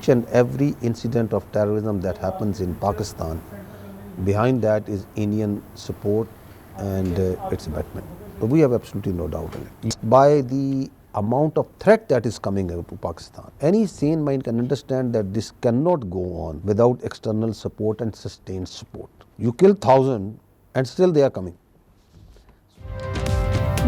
each and every incident of terrorism that happens in Pakistan, behind that is Indian support and its abetment. So we have absolutely no doubt in it. By the amount of threat that is coming out to Pakistan, any sane mind can understand that this cannot go on without external support and sustained support. You kill 1,000 and still they are coming.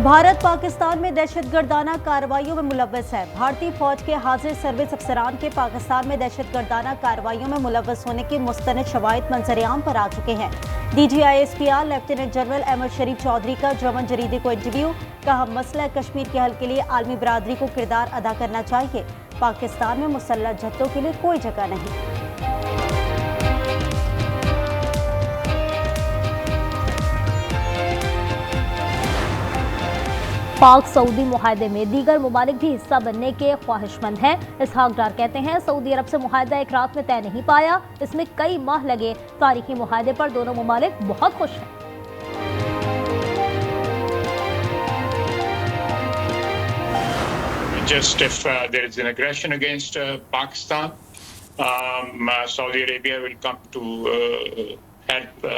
Bharat Pakistan में दहशतगर्दाना कार्रवाइयों में मुलव्वस है। भारतीय फौज के हाजिर service अफसरान के पाकिस्तान में दहशतगर्दाना कार्रवाइयों में मुलव्वस होने के मुस्तनद शवाहिद मंजर-ए-आम पर आ चुके हैं। DGISPR लेफ्टिनेंट जनरल अहमद शरीफ चौधरी का जर्मन जरीदे को इंटरव्यू, कहा मसला कश्मीर के हल के लिए आलमी बरादरी को किरदार अदा करना चाहिए। पाकिस्तान में मुसल्लह जत्थों के लिए कोई जगह नहीं। पाक सऊदी मुआहदे में दीगर मुमालिक भी हिस्सा बनने के ख्वाहिशमंद हैं। इसहाक डार कहते हैं सऊदी अरब से मुआहदा एक रात में तय नहीं पाया, इसमें कई माह लगे। तारीखी मुआहदे पर दोनों मुमालिक बहुत खुश हैं। Just if there is an aggression against Pakistan, Saudi Arabia will come to help,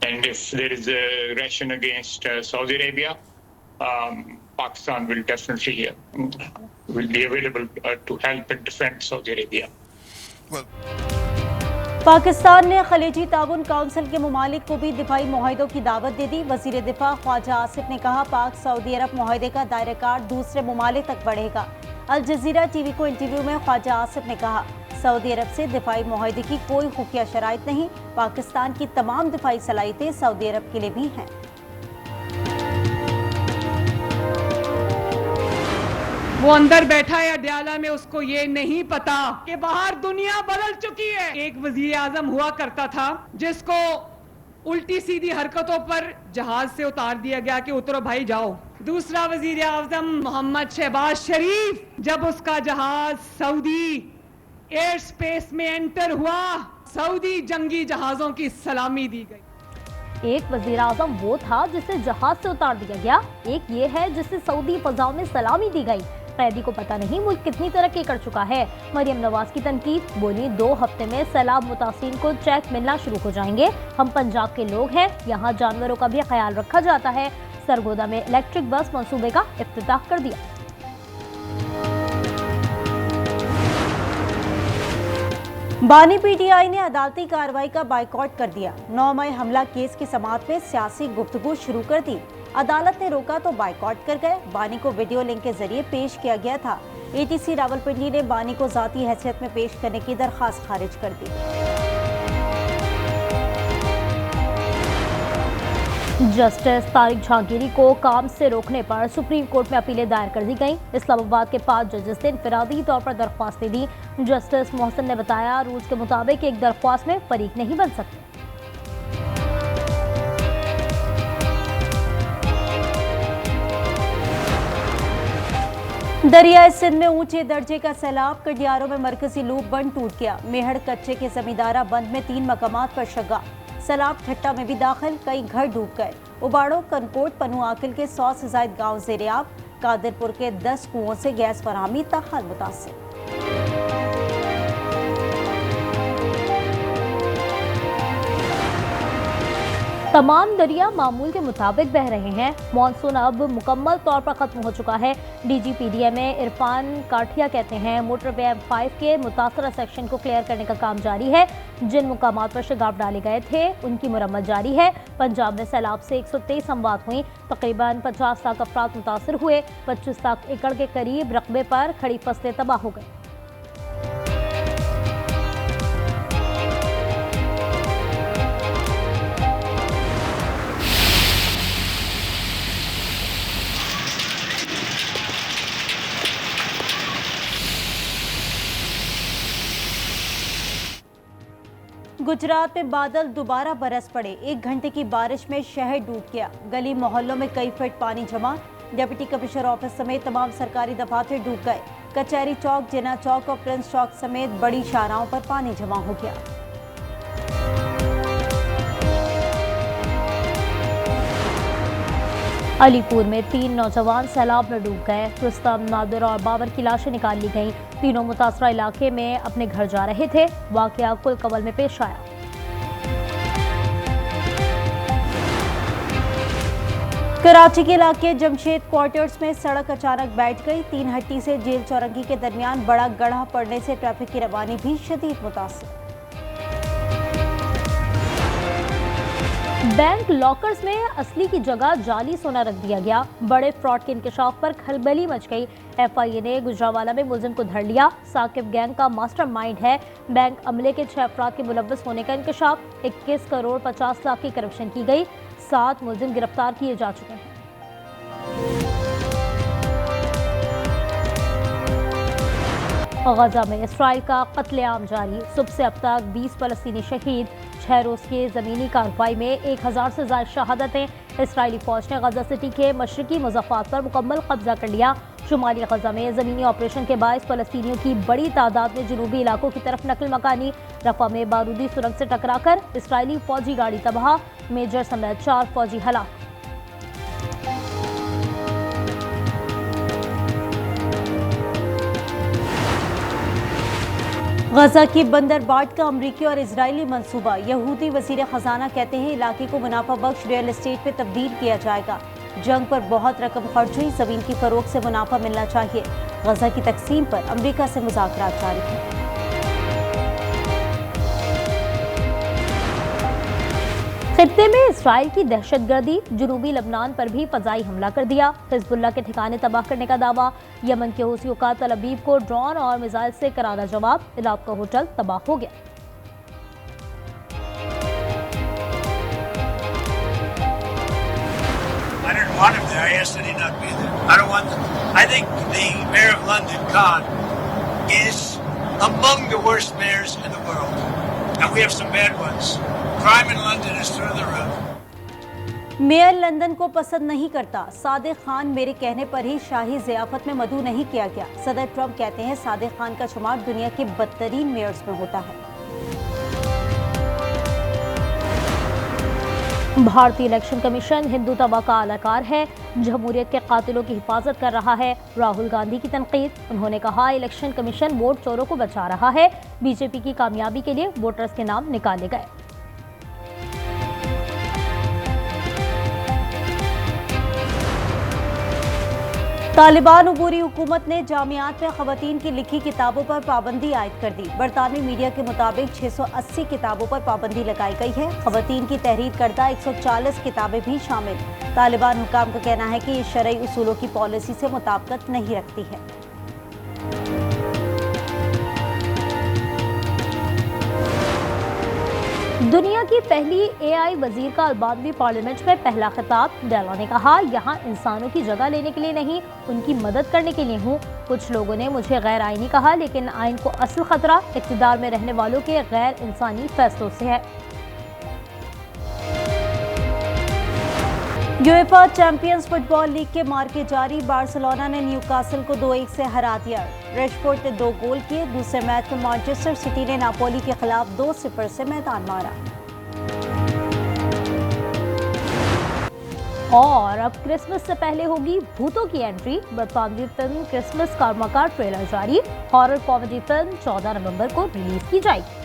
and if there is aggression against Saudi Arabia, Pakistan will definitely will be available to help and defend Saudi Arabia. Pakistan ने खलीजी ताउन council के मुमालिक को भी दिफाई मुआहदों की दावत दे दी। वजीर दिफा ख्वाजा आसिफ ने कहा पाक सऊदी अरब मुआहदे का दायरा दूसरे मुमालिक तक बढ़ेगा। अल जजीरा टीवी को इंटरव्यू में ख्वाजा आसिफ ने कहा सऊदी अरब से दिफाई मुआहदे की कोई खुफिया शराइत नहीं, पाकिस्तान की तमाम दिफाई सलाहियतें सऊदी अरब के लिए भी हैं। वो अंदर बैठा है अडयाला में, उसको ये नहीं पता कि बाहर दुनिया बदल चुकी है। एक वजीर आजम हुआ करता था जिसको उल्टी सीधी हरकतों पर जहाज से उतार दिया गया कि उतरो भाई जाओ। दूसरा वजीर आजम मोहम्मद शहबाज शरीफ, जब उसका जहाज सऊदी एयर स्पेस में एंटर हुआ, सऊदी जंगी जहाजों की सलामी दी गई। एक वजीर आजम वो था जिसे जहाज से उतार दिया गया, एक ये है जिसे सऊदी फजाओं में सलामी दी गई। कैदी को पता नहीं मुल्क कितनी तरक्की कर चुका है। मरियम नवाज की तनकीद, बोली 2 हफ्ते में सैलाब मुतासिरीन को चेक मिलना शुरू हो जाएंगे। हम पंजाब के लोग हैं, यहाँ जानवरों का भी ख्याल रखा जाता है। सरगोदा में इलेक्ट्रिक बस मंसूबे का इफ्तिताह कर दिया। बानी PTI ने अदालती कार्रवाई का बाइकॉट कर दिया। 9 मई हमला केस की समाअत में सियासी गुफ्तगू शुरू कर दी। अदालत ने रोका तो बाइकॉट कर गए। बानी को वीडियो लिंक के जरिए पेश किया गया था। ATC रावलपिंडी ने बानी को जाती हैसियत में पेश करने की दरखास्त खारिज कर दी। जस्टिस तारिक जहांगीरी को काम से रोकने पर सुप्रीम कोर्ट में अपीलें दायर कर दी गईं। इस्लामाबाद के 5 जजेस ने इनफरादी तौर पर दरख्वास्तें दी। जस्टिस मोहसिन ने बताया रूल्स के मुताबिक एक दरख्वास्त में फरीक नहीं बन सकते। दरियाए सिंध में ऊंचे दर्जे का सैलाब, कटियारों में मरकजी लूप बंद टूट गया। मेहड़ कच्चे के जमींदारा बंद में 3 मकामात पर शग्गा। सैलाब ठट्टा में भी दाखिल, कई घर डूब गए। उबाड़ो, कनकोट, पनू आकिल के 100 से ज्यादा गाँव ज़ेर-ए-आब। कादिरपुर के 10 कुओं से गैस फराहमी ताहाल मुतासिर। तमाम दरिया मामूल के मुताबिक बह रहे हैं। मानसून अब मुकम्मल तौर पर खत्म हो चुका है। DGPDMA इरफान काठिया कहते हैं मोटरवे M5 के मुतासरा सेक्शन को क्लियर करने का काम जारी है। जिन मुकामात पर शगाफ डाले गए थे उनकी मुरम्मत जारी है। पंजाब में सैलाब से 123 अमवात हुई, तकरीबन 50 लाख अफराद मुतासर हुए। 25 लाख एकड़ के करीब रकबे पर खड़ी फसलें तबाह हो गई। गुजरात में बादल दोबारा बरस पड़े। 1 घंटे की बारिश में शहर डूब गया। गली मोहल्लों में कई फीट पानी जमा। डिप्टी कमिश्नर ऑफिस समेत तमाम सरकारी दफातर डूब गए। कचहरी चौक, जिना चौक और प्रिंस चौक समेत बड़ी शाहराहों पर पानी जमा हो गया। अलीपुर में 3 नौजवान सैलाब में डूब गए। रुस्तम, नादिर और बाबर की लाशें निकाल ली गईं। तीनों मुतासरा इलाके में अपने घर जा रहे थे। वाकया कुलकवल में पेश आया। कराची के इलाके जमशेद क्वार्टर्स में सड़क अचानक बैठ गई। 3 हट्टी से जेल चौरंगी के दरमियान बड़ा गड्ढा पड़ने से ट्रैफिक की रवानी भी शदीद मुतासिर। बैंक लॉकर्स में असली की जगह जाली सोना रख दिया गया। बड़े फ्रॉड के इंकशाफ पर खलबली मच गई। FIA ने गुजरावाला में मुलजिम को धर लिया। साकिब गैंग का मास्टरमाइंड है। बैंक अमले के 6 अफराद के मुलव्वस होने का इंकशाफ। 21 करोड़ 50 लाख की करप्शन की गई। 7 मुलजिम गिरफ्तार किए जा चुके हैं। गजा में इसराइल का कत्लेआम जारी। सुबह से अब तक 20 फलस्तीनी शहीद। 6 रोज की जमीनी कार्रवाई में 1000 से ज्यादा शहादतें। इसराइली फौज ने गजा सिटी के मशरकी मुज़ाफ़ात पर मुकम्मल कब्जा कर लिया। शुमाली गजा में ज़मीनी ऑपरेशन के बायस फलस्तीनियों की बड़ी तादाद में जनूबी इलाकों की तरफ नकल मकानी। रफा में बारूदी सुरंग से टकराकर इसराइली फौजी गाड़ी तबाह। मेजर समेत 4 फौजी हलाक। गजा की बंदरबाट का अमरीकी और इजरायली मंसूबा। यहूदी वजीर खजाना कहते हैं इलाके को मुनाफा बख्श रियल एस्टेट में तब्दील किया जाएगा। जंग पर बहुत रकम खर्च हुई, जमीन की फरोख्त से मुनाफा मिलना चाहिए। गजा की तकसीम पर अमरीका से मुज़ाकरात जारी हैं। खित्ते में इसराइल की दहशतगर्दी। जनूबी लबनान पर भी फजाई हमला कर दिया। हिजबुल्लाह के ठिकाने तबाह करने का दावा। यमन के हूथियों का तल अबीब को ड्रोन और मिसाइल से करारा जवाब। इलाका का होटल तबाह हो गया। I didn't want him there. I asked that he not be there. I don't want them. I think the mayor of London, Khan, is among the worst mayors in the world. And we have some bad ones. Crime in London is through the roof. Mayor London को पसंद नहीं करता। सादिक खान मेरे कहने पर ही शाही ज़ियाफत में मदऊ नहीं किया गया। सदर ट्रंप कहते हैं सादिक खान का शुमार दुनिया के बदतरीन मेयर्स में होता है। भारतीय इलेक्शन कमीशन हिंदुत्व का आलाकार है। जमहूरियत के कातिलों की हिफाजत कर रहा है। राहुल गांधी की तनकीद। उन्होंने कहा इलेक्शन कमीशन वोट चोरों को बचा रहा है। बीजेपी की कामयाबी के लिए वोटर्स के नाम निकाले गए। तालिबान उबूरी हुकूमत ने जामियात में खवातीन की लिखी किताबों पर पाबंदी आयद कर दी। बरतानवी मीडिया के मुताबिक 680 किताबों पर पाबंदी लगाई गई है। खवातीन की तहरीर करदा 140 किताबें भी शामिल। तालिबान हुकाम का कहना है कि ये शरई उसूलों की पॉलिसी से मुताबिकत नहीं रखती है। दुनिया की पहली AI वजीर का अल्बानवी पार्लियामेंट में पहला खिताब। डेला ने कहा यहाँ इंसानों की जगह लेने के लिए नहीं, उनकी मदद करने के लिए हूँ। कुछ लोगों ने मुझे गैर आईनी कहा, लेकिन आइन को असल खतरा इक़्तिदार में रहने वालों के गैर इंसानी फैसलों से है। यूएफा चैंपियंस फुटबॉल लीग के मार्के जारी। बार्सिलोना ने न्यूकासल को 2-1 से हरा दिया। रेशफोर्ड ने 2 गोल किए। दूसरे मैच में मैनचेस्टर सिटी ने नापोली के खिलाफ 2-0 से मैदान मारा। और अब क्रिसमस से पहले होगी भूतों की एंट्री। बरतानवी फिल्म क्रिसमस कार्मा का ट्रेलर जारी। हॉरर कॉमेडी फिल्म 14 नवंबर को रिलीज की जाएगी।